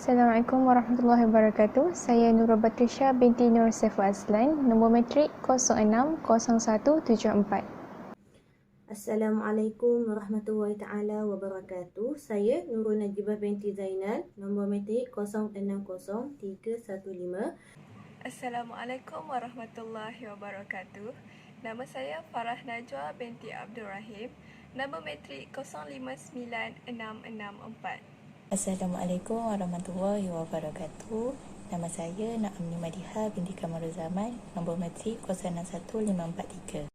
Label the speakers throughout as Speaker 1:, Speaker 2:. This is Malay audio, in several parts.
Speaker 1: Assalamualaikum warahmatullahi wabarakatuh. Saya Nurul Batrisha binti Nur Saiful Azlan, nombor metrik 060174.
Speaker 2: Assalamualaikum warahmatullahi taala wabarakatuh. Saya Nurul Najibah binti Zainal, nombor metrik 060315.
Speaker 3: Assalamualaikum warahmatullahi wabarakatuh. Nama saya Farah Najwa binti Abdul Rahim, nombor metrik 059664.
Speaker 4: Assalamualaikum warahmatullahi wabarakatuh. Nama saya Naamni Madiha binti Kamaruzzaman, nombor metrik 061543.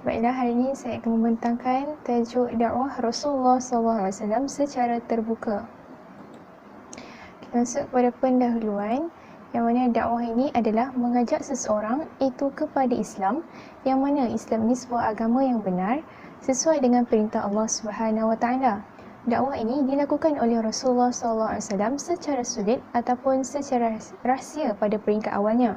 Speaker 1: Baiklah, hari ini saya akan membentangkan tajuk dakwah Rasulullah SAW secara terbuka. Kita masuk kepada pendahuluan, yang mana dakwah ini adalah mengajak seseorang itu kepada Islam, yang mana Islam ini sebuah agama yang benar sesuai dengan perintah Allah SWT. Dakwah ini dilakukan oleh Rasulullah SAW secara sulit ataupun secara rahsia pada peringkat awalnya.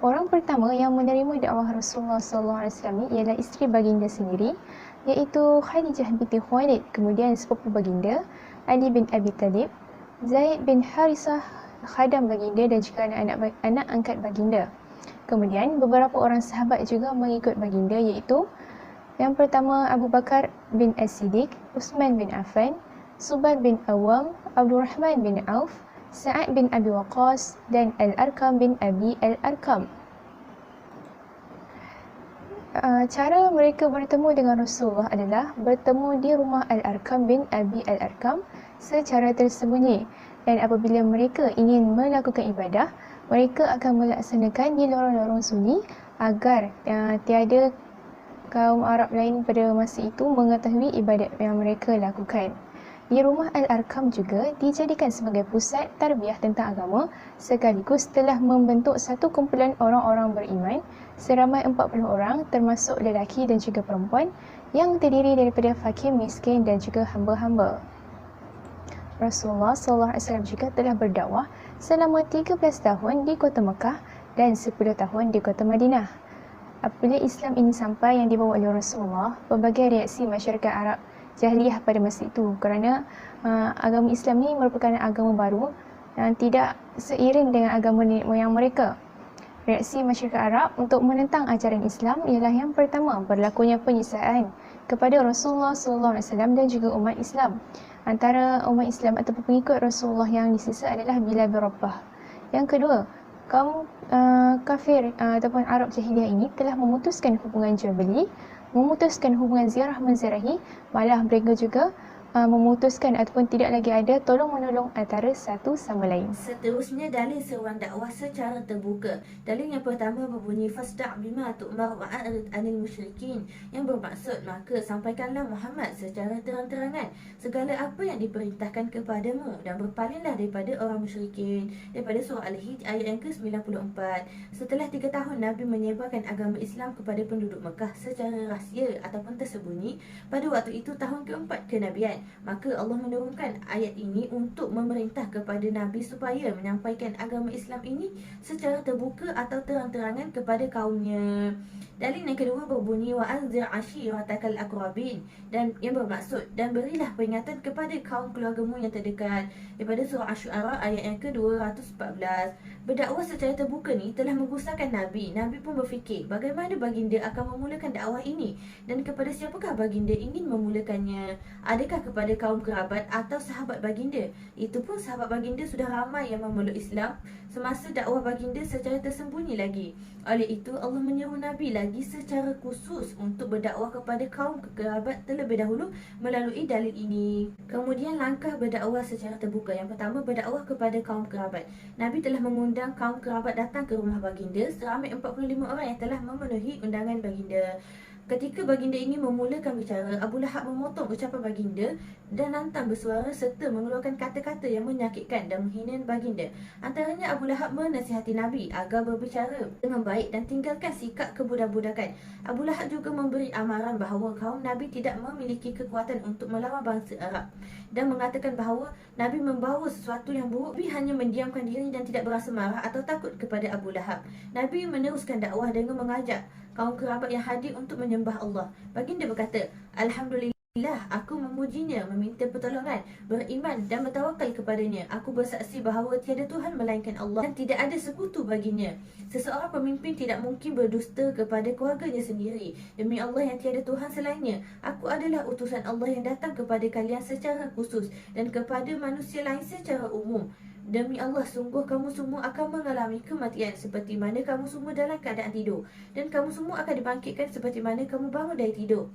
Speaker 1: Orang pertama yang menerima dakwah Rasulullah SAW ialah isteri baginda sendiri, iaitu Khadijah binti Khuwailid, kemudian sepupu baginda Ali bin Abi Talib, Zaid bin Harisah khadam baginda dan juga anak angkat baginda. Kemudian beberapa orang sahabat juga mengikut baginda, iaitu yang pertama Abu Bakar bin As-Siddiq, Uthman bin Affan, Zubair bin Awam, Abdul Rahman bin Auf, Sa'ad bin Abi Waqqas dan Al-Arqam bin Abi Al-Arqam. Cara mereka bertemu dengan Rasulullah adalah bertemu di rumah Al-Arqam bin Abi Al-Arqam secara tersembunyi, dan apabila mereka ingin melakukan ibadah, mereka akan melaksanakan di lorong-lorong sunyi agar tiada kaum Arab lain pada masa itu mengetahui ibadat yang mereka lakukan. Di rumah Al-Arqam juga dijadikan sebagai pusat tarbiyah tentang agama, sekaligus telah membentuk satu kumpulan orang-orang beriman seramai 40 orang, termasuk lelaki dan juga perempuan, yang terdiri daripada fakir, miskin dan juga hamba-hamba. Rasulullah SAW juga telah berdakwah selama 13 tahun di kota Mekah dan 10 tahun di kota Madinah. Apabila Islam ini sampai yang dibawa oleh Rasulullah, pelbagai reaksi masyarakat Arab Jahiliyah pada masa itu, kerana agama Islam ini merupakan agama baru yang tidak seiring dengan agama nenek moyang mereka. Reaksi masyarakat Arab untuk menentang ajaran Islam ialah yang pertama, berlakunya penyiksaan kepada Rasulullah SAW dan juga umat Islam. Antara umat Islam ataupun pengikut Rasulullah yang disiksa adalah Bilal bin Rabah. Yang kedua, kaum kafir ataupun Arab Jahiliyah ini telah memutuskan hubungan jual beli, memutuskan hubungan ziarah menziarahi, malah mereka juga memutuskan ataupun tidak lagi ada tolong-menolong antara satu sama lain.
Speaker 2: Seterusnya, dalil seruan dakwah secara terbuka. Dalil yang pertama berbunyi fasda' bima tu'mar wa'arid 'anil musyrikin, yang bermaksud maka sampaikanlah Muhammad secara terang-terangan segala apa yang diperintahkan kepadamu dan berpalinglah daripada orang musyrikin. Daripada surah Al-Hijj ayat yang ke-94. Setelah 3 tahun Nabi menyebarkan agama Islam kepada penduduk Mekah secara rahsia ataupun tersembunyi, pada waktu itu tahun keempat kenabian, maka Allah menurunkan ayat ini untuk memerintah kepada Nabi supaya menyampaikan agama Islam ini secara terbuka atau terang-terangan kepada kaumnya. Dalil yang kedua berbunyi wa'anzir ashiratakal aqrabin, dan yang bermaksud dan berilah peringatan kepada kaum keluargamu yang terdekat. Daripada surah Asy-Syu'ara ayat yang ke-214. Berdakwah secara terbuka ni telah menggusarkan Nabi. Nabi pun berfikir bagaimana baginda akan memulakan dakwah ini dan kepada siapakah baginda ingin memulakannya. Adakah kepada kaum kerabat atau sahabat baginda? Itu pun sahabat baginda sudah ramai yang memeluk Islam semasa dakwah baginda secara tersembunyi lagi. Oleh itu Allah menyeru Nabi lagi secara khusus untuk berdakwah kepada kaum kerabat terlebih dahulu melalui dalil ini. Kemudian langkah berdakwah secara terbuka. Yang pertama, berdakwah kepada kaum kerabat. Nabi telah mengundang kaum kerabat datang ke rumah baginda seramai 45 orang yang telah memenuhi undangan baginda. Ketika baginda ingin memulakan bicara, Abu Lahab memotong ucapan baginda dan lantang bersuara serta mengeluarkan kata-kata yang menyakitkan dan menghina baginda. Antaranya, Abu Lahab menasihati Nabi agar berbicara dengan baik dan tinggalkan sikap kebudak-budakan. Abu Lahab juga memberi amaran bahawa kaum Nabi tidak memiliki kekuatan untuk melawan bangsa Arab dan mengatakan bahawa Nabi membawa sesuatu yang buruk. Nabi hanya mendiamkan diri dan tidak berasa marah atau takut kepada Abu Lahab. Nabi meneruskan dakwah dengan mengajak kaum kerabat yang hadir untuk menyembah Allah. Baginda berkata, Alhamdulillah. Aku memujinya, meminta pertolongan, beriman dan bertawakal kepadanya. Aku bersaksi bahawa tiada Tuhan melainkan Allah dan tidak ada sekutu baginya. Seseorang pemimpin tidak mungkin berdusta kepada keluarganya sendiri. Demi Allah yang tiada Tuhan selainnya, aku adalah utusan Allah yang datang kepada kalian secara khusus dan kepada manusia lain secara umum. Demi Allah, sungguh kamu semua akan mengalami kematian seperti mana kamu semua dalam keadaan tidur, dan kamu semua akan dibangkitkan seperti mana kamu bangun dari tidur.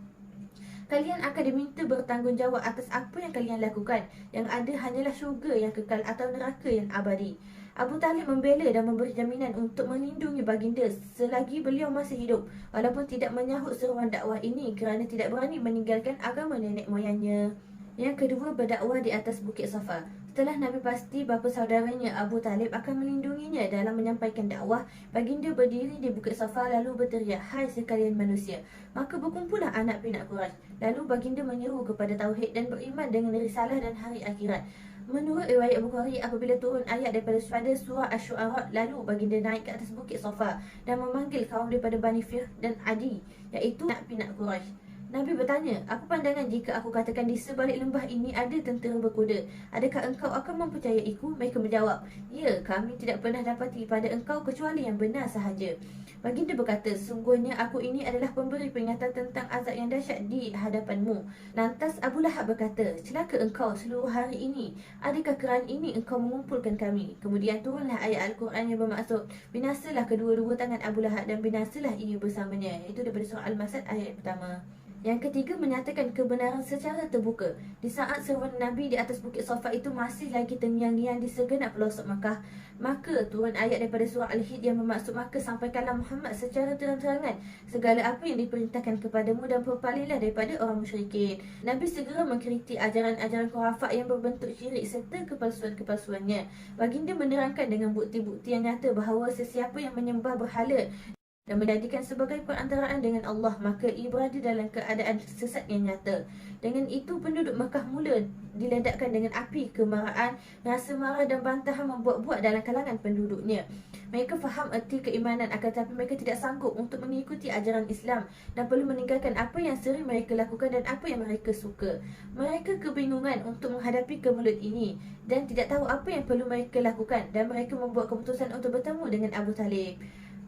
Speaker 2: Kalian akan diminta bertanggungjawab atas apa yang kalian lakukan. Yang ada hanyalah syurga yang kekal atau neraka yang abadi. Abu Talib membela dan memberi jaminan untuk melindungi baginda selagi beliau masih hidup, walaupun tidak menyahut seruan dakwah ini kerana tidak berani meninggalkan agama nenek moyangnya. Yang kedua, berdakwah di atas Bukit Safa. Setelah Nabi pasti bapa saudaranya Abu Talib akan melindunginya dalam menyampaikan dakwah, baginda berdiri di Bukit Safa lalu berteriak, "Hai sekalian manusia." Maka berkumpullah anak pinak Quraisy. Lalu baginda menyeru kepada tauhid dan beriman dengan risalah dan hari akhirat. Menurut riwayat Bukhari, apabila turun ayat daripada surah Asy-Syu'ara, lalu baginda naik ke atas Bukit Safa dan memanggil kaum daripada Bani Fihr dan Adi, iaitu anak pinak Quraisy. Nabi bertanya, "Apa pandangan jika aku katakan di sebalik lembah ini ada tentera berkuda? Adakah engkau akan mempercayaiku?" Mereka menjawab, "Ya, kami tidak pernah dapati pada engkau kecuali yang benar sahaja." Baginda berkata, "Sungguhnya aku ini adalah pemberi peringatan tentang azab yang dahsyat di hadapanmu." Lantas Abu Lahab berkata, "Celaka engkau seluruh hari ini. Adakah kerana ini engkau mengumpulkan kami?" Kemudian turunlah ayat Al-Quran yang bermaksud, "Binasalah kedua-dua tangan Abu Lahab dan binasalah ia bersamanya." Itu daripada surah Al-Masad ayat pertama. Yang ketiga, menyatakan kebenaran secara terbuka. Di saat seruan Nabi di atas Bukit Safa itu masih lagi terngiang-ngiang di segenap pelosok Makkah, maka turun ayat daripada surah Al-Hijr yang bermaksud, "Maka sampaikanlah Muhammad secara terang-terangan segala apa yang diperintahkan kepadamu dan berpalinglah daripada orang musyrikin." Nabi segera mengkritik ajaran-ajaran khurafat yang berbentuk syirik serta kepalsuan-kepalsuannya. Baginda menerangkan dengan bukti-bukti yang nyata bahawa sesiapa yang menyembah berhala dan menjadikan sebagai perantaraan dengan Allah, maka ia berada dalam keadaan sesat yang nyata. Dengan itu, penduduk Makkah mula diledakkan dengan api kemarahan, rasa marah dan bantahan membuat-buat dalam kalangan penduduknya. Mereka faham erti keimanan, akan tetapi mereka tidak sanggup untuk mengikuti ajaran Islam dan perlu meninggalkan apa yang sering mereka lakukan dan apa yang mereka suka. Mereka kebingungan untuk menghadapi kemelut ini dan tidak tahu apa yang perlu mereka lakukan, dan mereka membuat keputusan untuk bertemu dengan Abu Talib.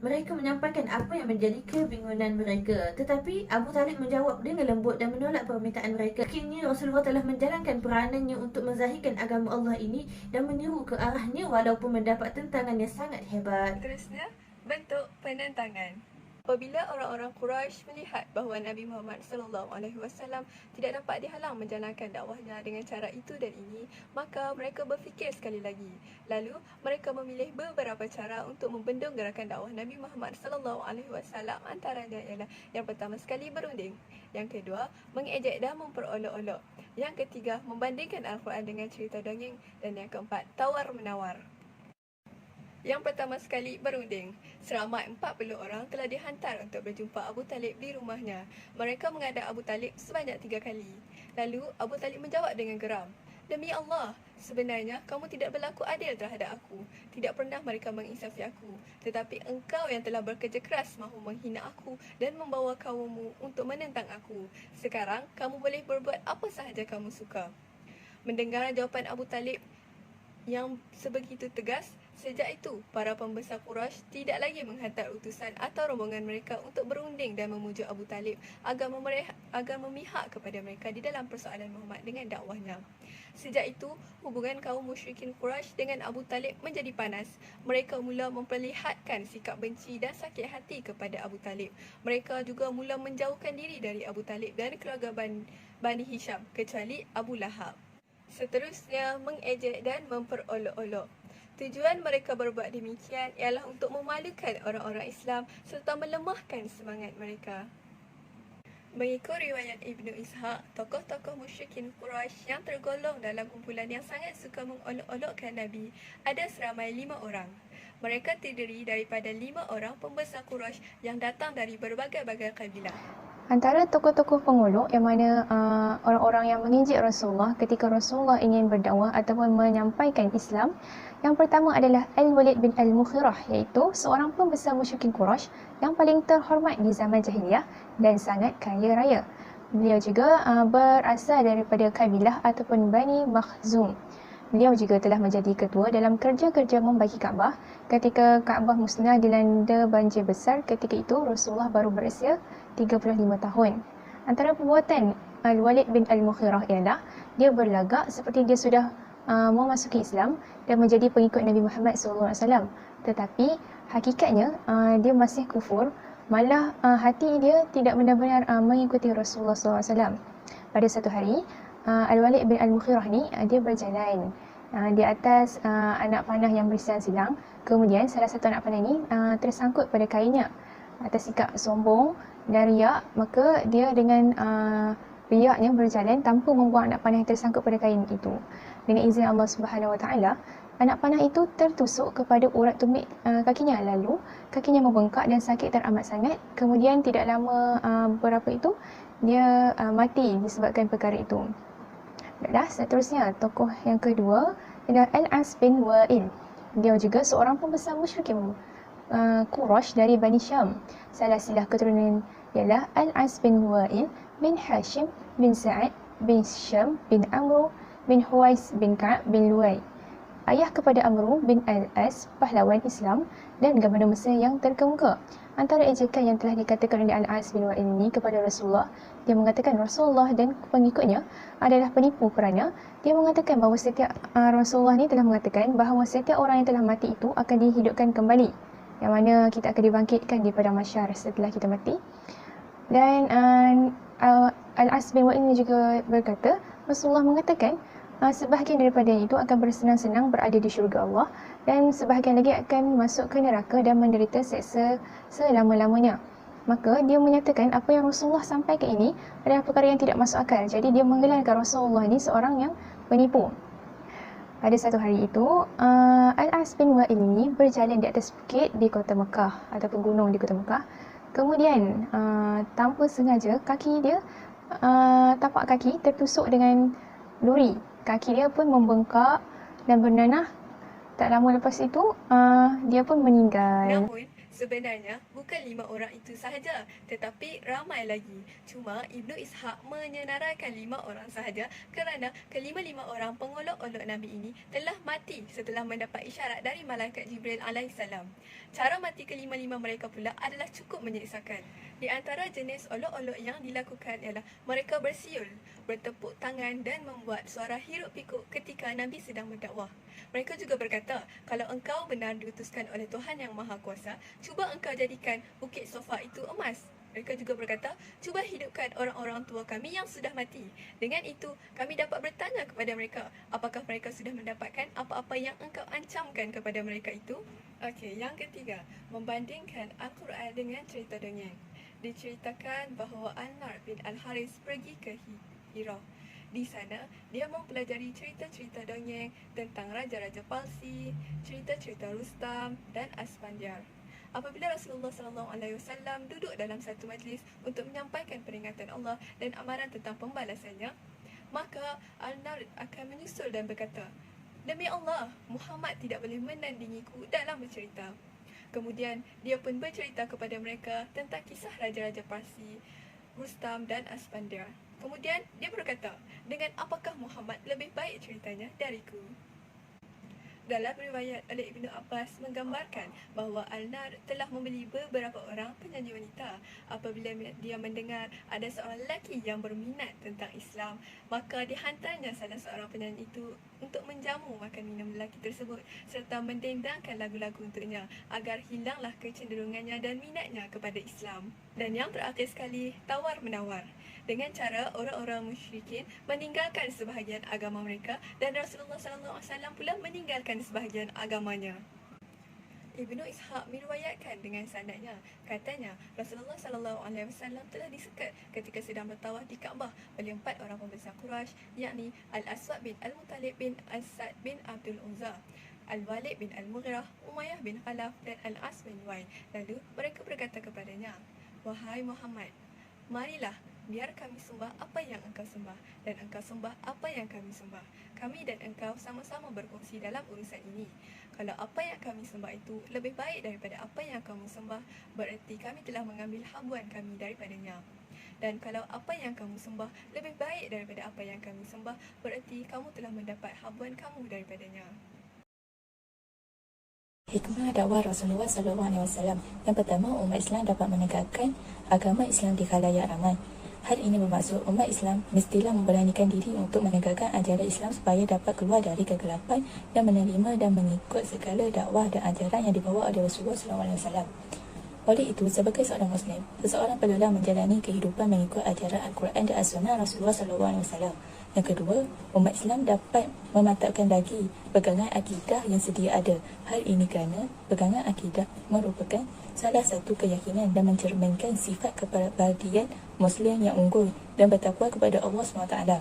Speaker 2: Mereka menyampaikan apa yang menjadi kebingungan mereka, tetapi Abu Talib menjawab dengan lembut dan menolak permintaan mereka. Akhirnya Rasulullah telah menjalankan peranannya untuk menzahirkan agama Allah ini dan menyeru ke arahnya walaupun mendapat tentangan yang sangat hebat.
Speaker 3: Seterusnya, bentuk penentangan. Apabila orang-orang Quraisy melihat bahawa Nabi Muhammad SAW tidak dapat dihalang menjalankan dakwahnya dengan cara itu dan ini, maka mereka berfikir sekali lagi. Lalu mereka memilih beberapa cara untuk membendung gerakan dakwah Nabi Muhammad SAW. Antaranya ialah, yang pertama sekali, berunding. Yang kedua, mengejek dan memperolok-olok. Yang ketiga, membandingkan Al-Quran dengan cerita dongeng. Dan yang keempat, tawar-menawar. Yang pertama sekali, berunding. Seramai 40 orang telah dihantar untuk berjumpa Abu Talib di rumahnya. Mereka menghadap Abu Talib sebanyak 3 kali. Lalu Abu Talib menjawab dengan geram, "Demi Allah, sebenarnya kamu tidak berlaku adil terhadap aku. Tidak pernah mereka menginsafi aku. Tetapi engkau yang telah bekerja keras mahu menghina aku dan membawa kaummu untuk menentang aku. Sekarang kamu boleh berbuat apa sahaja kamu suka." Mendengar jawapan Abu Talib yang sebegitu tegas, sejak itu para pembesar Quraisy tidak lagi menghantar utusan atau rombongan mereka untuk berunding dan memujuk Abu Talib agar memihak kepada mereka di dalam persoalan Muhammad dengan dakwahnya. Sejak itu, hubungan kaum musyrikin Quraisy dengan Abu Talib menjadi panas. Mereka mula memperlihatkan sikap benci dan sakit hati kepada Abu Talib. Mereka juga mula menjauhkan diri dari Abu Talib dan keluarga Bani Hisham, kecuali Abu Lahab. Seterusnya, mengejek dan memperolok-olok. Tujuan mereka berbuat demikian ialah untuk memalukan orang-orang Islam serta melemahkan semangat mereka. Mengikut riwayat Ibnu Ishaq, tokoh-tokoh musyrikin Quraisy yang tergolong dalam kumpulan yang sangat suka mengolok-olokkan Nabi ada seramai 5 orang. Mereka terdiri daripada 5 orang pembesar Quraisy yang datang dari berbagai-bagai kabilah.
Speaker 1: Antara tokoh-tokoh pengolok yang mana orang-orang yang mengejek Rasulullah ketika Rasulullah ingin berdakwah ataupun menyampaikan Islam, yang pertama adalah Al-Walid bin Al-Mughirah, iaitu seorang pembesar musyrikin Quraisy yang paling terhormat di zaman jahiliyah dan sangat kaya raya. Beliau juga berasal daripada kabilah ataupun Bani Makhzum. Beliau juga telah menjadi ketua dalam kerja-kerja membagi Kaabah ketika Kaabah musnah dilanda banjir besar. Ketika itu Rasulullah baru berusia 35 tahun. Antara perbuatan Al-Walid bin Al-Mughirah ialah dia berlagak seperti dia sudah memasuki Islam dan menjadi pengikut Nabi Muhammad SAW. Tetapi hakikatnya dia masih kufur, malah hati dia tidak benar-benar mengikuti Rasulullah SAW. Pada satu hari, Al-Walid bin Al-Mughirah ni dia berjalan di atas anak panah yang bersilang-silang. Kemudian salah satu anak panah ni tersangkut pada kainnya. Atas sikap sombong dan riak, maka dia dengan riaknya berjalan tanpa membuang anak panah yang tersangkut pada kain itu. Dengan izin Allah Subhanahu Wa Taala, anak panah itu tertusuk kepada urat tumit kakinya. Lalu kakinya membengkak dan sakit teramat sangat. Kemudian tidak lama berapa itu dia mati disebabkan perkara itu. Baiklah, seterusnya tokoh yang kedua adalah Al-As bin Wa'il. Dia juga seorang pembesar musyrikin Quraisy dari Bani Syam. Salah silah keturunan ialah Al-As bin Wa'il bin Hashim bin Sa'ad bin Syam bin Amru bin Huwais bin Ka'ab bin Luwai. Ayah kepada Amru bin Al-As, pahlawan Islam dan gubernur Mesir yang terkemuka. Antara ejekan yang telah dikatakan oleh Al-As bin Wa'il ini kepada Rasulullah, dia mengatakan Rasulullah dan pengikutnya adalah penipu kerana dia mengatakan bahawa setiap Rasulullah ni telah mengatakan bahawa setiap orang yang telah mati itu akan dihidupkan kembali, yang mana kita akan dibangkitkan di padang mahsyar setelah kita mati. Dan Al-As bin Wa'il ini juga berkata Rasulullah mengatakan sebahagian daripada itu akan bersenang-senang berada di syurga Allah dan sebahagian lagi akan masuk ke neraka dan menderita seksa selama-lamanya. Maka dia menyatakan apa yang Rasulullah sampaikan ini adalah perkara yang tidak masuk akal. Jadi dia menggelarkan Rasulullah ini seorang yang penipu. Pada satu hari itu, Al-As bin Wa'il ini berjalan di atas bukit di kota Mekah ataupun gunung di kota Mekah. Kemudian tanpa sengaja kaki dia, tapak kaki tertusuk dengan duri. Kaki dia pun membengkak dan bernanah. Tak lama lepas itu, dia pun meninggal.
Speaker 3: Namun, sebenarnya bukan 5 orang itu sahaja, tetapi ramai lagi. Cuma Ibnu Ishaq menyenaraikan 5 orang sahaja kerana kelima-lima orang pengolok-olok Nabi ini telah mati setelah mendapat isyarat dari malaikat Jibril alaihissalam. Cara mati kelima-lima mereka pula adalah cukup menyiksakan. Di antara jenis olok-olok yang dilakukan ialah mereka bersiul, bertepuk tangan dan membuat suara hiruk-pikuk ketika Nabi sedang berdakwah. Mereka juga berkata, kalau engkau benar diutuskan oleh Tuhan Yang Maha Kuasa, cuba engkau jadikan bukit Sofa itu emas. Mereka juga berkata, cuba hidupkan orang-orang tua kami yang sudah mati. Dengan itu, kami dapat bertanya kepada mereka, apakah mereka sudah mendapatkan apa-apa yang engkau ancamkan kepada mereka itu? Okey, yang ketiga, membandingkan Al-Quran dengan cerita dongeng. Diceritakan bahawa An-Nar bin Al-Haris pergi ke Hira. Di sana, dia mempelajari cerita-cerita dongeng tentang Raja-Raja Parsi, cerita-cerita Rustam dan Asfandiar. Apabila Rasulullah SAW duduk dalam satu majlis untuk menyampaikan peringatan Allah dan amaran tentang pembalasannya, maka Al-Nar akan menyusul dan berkata, "Demi Allah, Muhammad tidak boleh menandingiku dalam bercerita." Kemudian, dia pun bercerita kepada mereka tentang kisah Raja-Raja Parsi, Rustam dan Asfandiar. Kemudian, dia berkata, dengan apakah Muhammad lebih baik ceritanya dariku? Dalam riwayat oleh Ibnu Abbas menggambarkan bahawa Al-Nar telah membeli beberapa orang penyanyi wanita. Apabila dia mendengar ada seorang lelaki yang berminat tentang Islam, maka dihantarnya salah seorang penyanyi itu untuk menjamu makan minum lelaki tersebut serta mendendangkan lagu-lagu untuknya agar hilanglah kecenderungannya dan minatnya kepada Islam. Dan yang terakhir sekali, tawar-menawar. Dengan cara orang-orang musyrikin meninggalkan sebahagian agama mereka dan Rasulullah SAW pula meninggalkan sebahagian agamanya. Ibnu Ishaq meriwayatkan dengan sanadnya, katanya Rasulullah SAW telah disekat ketika sedang bertawaf di Kaabah oleh 4 orang pembesar Quraisy, yakni Al-Aswad bin Al-Muttalib bin Asad bin Abdul Uzza, Al-Walid bin Al-Mughirah, Umayyah bin Khalaf dan Al-As bin Wa'il. Lalu mereka berkata kepadanya, "Wahai Muhammad, marilah biar kami sembah apa yang engkau sembah dan engkau sembah apa yang kami sembah. Kami dan engkau sama-sama berkongsi dalam urusan ini. Kalau apa yang kami sembah itu lebih baik daripada apa yang kamu sembah, bererti kami telah mengambil habuan kami daripadanya." Dan kalau apa yang kamu sembah lebih baik daripada apa yang kami sembah, berarti kamu telah mendapat habuan kamu daripadanya.
Speaker 4: Hikmah dakwah Rasulullah SAW. Yang pertama, umat Islam dapat menegakkan agama Islam di khalayak ramai. Hal ini bermaksud umat Islam mestilah memberanikan diri untuk menegakkan ajaran Islam supaya dapat keluar dari kegelapan dan menerima dan mengikut segala dakwah dan ajaran yang dibawa oleh Rasulullah SAW. Oleh itu, sebagai seorang Muslim, seseorang perlulah menjalani kehidupan mengikut ajaran Al-Quran dan As-Sunnah Rasulullah SAW. Yang kedua, umat Islam dapat memantapkan lagi pegangan akidah yang sedia ada. Hal ini kerana pegangan akidah merupakan salah satu keyakinan dan mencerminkan sifat kepribadian Muslim yang unggul dan bertakwa kepada Allah SWT.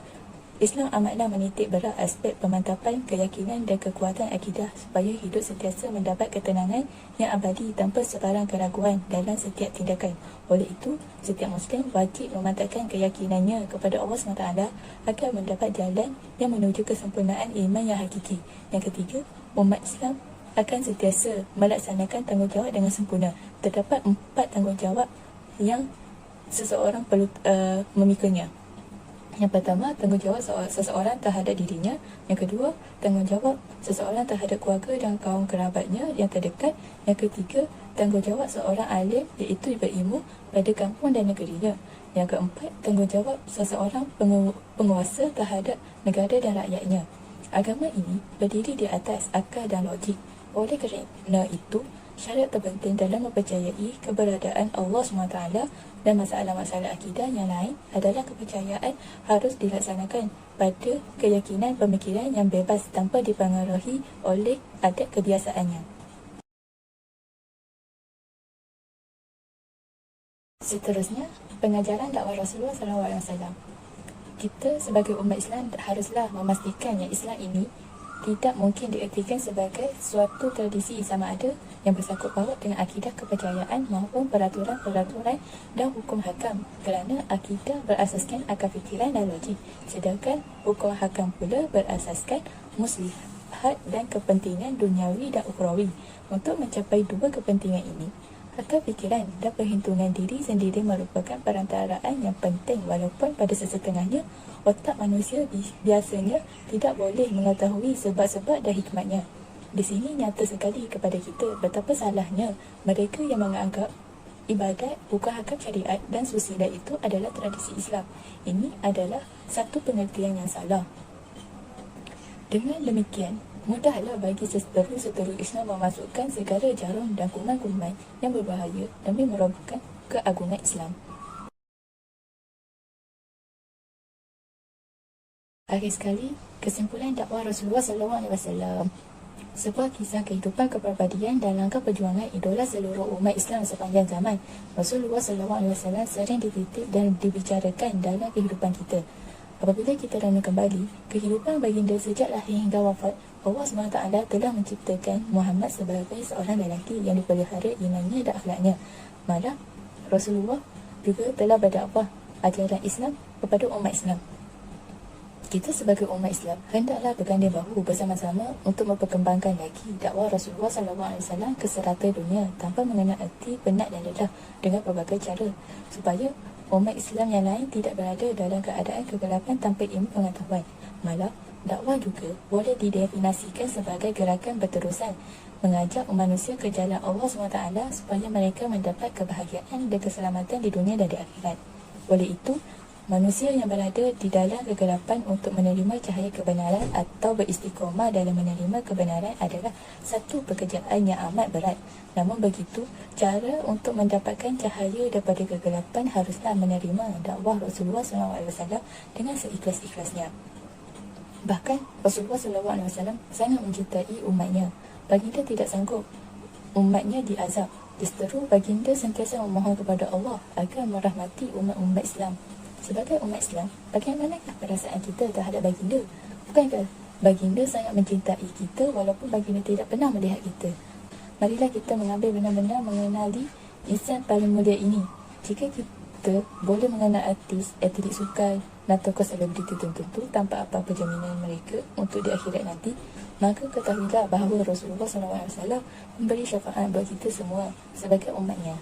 Speaker 4: Islam amatlah menitik berat aspek pemantapan keyakinan dan kekuatan akidah supaya hidup sentiasa mendapat ketenangan yang abadi tanpa sebarang keraguan dalam setiap tindakan. Oleh itu, setiap Muslim wajib memantapkan keyakinannya kepada Allah SWT agar mendapat jalan yang menuju kesempurnaan iman yang hakiki. Yang ketiga, umat Islam akan sentiasa melaksanakan tanggungjawab dengan sempurna. Terdapat 4 tanggungjawab yang seseorang perlu memikulnya. Yang pertama, tanggungjawab seseorang terhadap dirinya. Yang kedua, tanggungjawab seseorang terhadap keluarga dan kaum kerabatnya yang terdekat. Yang ketiga, tanggungjawab seorang alim iaitu berilmu pada kampung dan negerinya. Yang keempat, tanggungjawab seseorang penguasa terhadap negara dan rakyatnya. Agama ini berdiri di atas akal dan logik. Oleh kerana itu, syarat terpenting dalam mempercayai keberadaan Allah SWT dan masalah-masalah akidah yang lain adalah kepercayaan harus dilaksanakan pada keyakinan pemikiran yang bebas tanpa dipengaruhi oleh adat kebiasaannya. Seterusnya, pengajaran dakwah Rasulullah SAW. Kita sebagai umat Islam haruslah memastikan yang Islam ini tidak mungkin diertikan sebagai suatu tradisi sama ada yang bersangkut paut dengan akidah kepercayaan maupun peraturan-peraturan dan hukum hakam, kerana akidah berasaskan akal fikiran dan logik, sedangkan hukum hakam pula berasaskan muslihat dan kepentingan duniawi dan ukhrawi. Untuk mencapai dua kepentingan ini, akal fikiran dan perhitungan diri sendiri merupakan perantaraan yang penting, walaupun pada sesetengahnya otak manusia biasanya tidak boleh mengetahui sebab-sebab dan hikmatnya. Di sini nyata sekali kepada kita betapa salahnya mereka yang menganggap ibadat, bukan hakam syariat dan susila itu adalah tradisi Islam. Ini adalah satu pengertian yang salah. Dengan demikian, mudahlah bagi seteru-seteru Islam memasukkan segala jarum dan kuman-kuman yang berbahaya demi merobohkan keagungan Islam. Akhir sekali, kesimpulan dakwah Rasulullah SAW. Sebuah kisah kehidupan kepribadian dan langkah perjuangan idola seluruh umat Islam sepanjang zaman. Rasulullah SAW sering dititip dan dibicarakan dalam kehidupan kita. Apabila kita renung kembali, kehidupan baginda sejak lahir hingga wafat, Allah SWT telah menciptakan Muhammad sebagai seorang lelaki yang dipelihara imannya dan akhlaknya. Malah, Rasulullah juga telah berdakwah ajaran Islam kepada umat Islam. Kita sebagai umat Islam hendaklah berganding bahu bersama-sama untuk memperkembangkan lagi dakwah Rasulullah SAW ke serata dunia tanpa mengenal erti penat dan lelah dengan pelbagai cara, supaya umat Islam yang lain tidak berada dalam keadaan kegelapan tanpa ilmu pengetahuan. Malah, dakwah juga boleh didefinisikan sebagai gerakan berterusan mengajak manusia ke jalan Allah SWT supaya mereka mendapat kebahagiaan dan keselamatan di dunia dan di akhirat. Oleh itu, manusia yang berada di dalam kegelapan untuk menerima cahaya kebenaran atau beristiqomah dalam menerima kebenaran adalah satu pekerjaan yang amat berat. Namun begitu, cara untuk mendapatkan cahaya daripada kegelapan haruslah menerima dakwah Rasulullah SAW dengan seikhlas-ikhlasnya. Bahkan Rasulullah SAW sangat mencintai umatnya. Baginda tidak sanggup umatnya diazab. Diseteru, baginda sentiasa memohon kepada Allah agar merahmati umat-umat Islam. Sebagai umat Islam, bagaimanakah perasaan kita terhadap baginda? Bukankah baginda sangat mencintai kita walaupun baginda tidak pernah melihat kita? Marilah kita mengambil benar-benar mengenali insan paling mulia ini. Jika kita boleh mengenal artis, atlet sukan dan tokoh selebriti tertentu tanpa apa-apa jaminan mereka untuk di akhirat nanti, maka ketahuilah bahawa Rasulullah SAW memberi syafaat bagi kita semua sebagai umatnya.